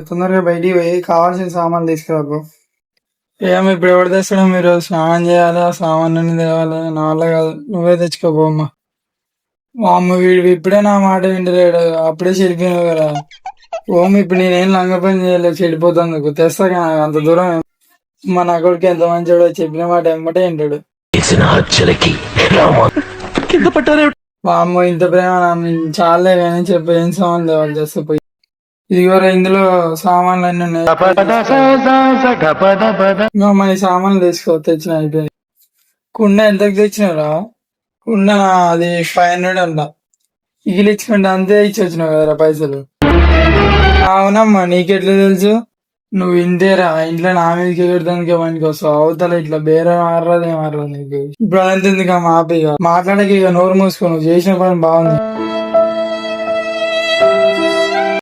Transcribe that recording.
తొందరగా బయటికి పోయి కావాల్సిన సామాన్లు తీసుకురాకు. ఏమో ఇప్పుడు ఎవరు తెస్తాడో, మీరు స్నానం చేయాలి, ఆ సామాన్లన్నీ తేవాలి, నా వల్ల కాదు, నువ్వే తెచ్చుకోపో అమ్మ. అమ్మ వీడు ఇప్పుడే నా మాట వింటలేడు, అప్పుడే చెడిపోయినావు కదా. ఓమ్ ఇప్పుడు నేనేం లంగ పని చేయలేదు, చెడిపోతాను తెస్తా కానీ అంత దూరం మా నా కొడుకు ఎంత మంచోడో, చెప్పిన మాట ఎమ్మటే వింటాడు. అమ్మ ఇంత ప్రేమ చాలే కానీ చెప్పు, ఏం సామాన్లు తేవాలి చేస్తే పోయి. ఇదిగోరా ఇందులో సామాన్లు అన్ని ఉన్నాయి, ఇంకా మన సామాన్లు తీసుకో. తెచ్చిన అయిపోయింది. కుండ ఎంతకు తెచ్చినారా? కుండ అది 500 అంట. ఇగిలిచ్చుకుంటే అంతే ఇచ్చి వచ్చినావు కదరా పైసలు. అవునమ్మా, నీకెట్లా తెలుసు? నువ్వు ఇంతేరా, ఇంట్లో నా మీదకి ఎగడదానికే పనికి వస్తావు. అవతల ఇట్లా బేరే మారదు ఏం మారదు నీకు. ఇప్పుడు అంత ఎందుకమ్మా ఆపి, మాట్లాడక ఇక నోరు మూసుకో. నువ్వు చేసిన పని బాగుంది.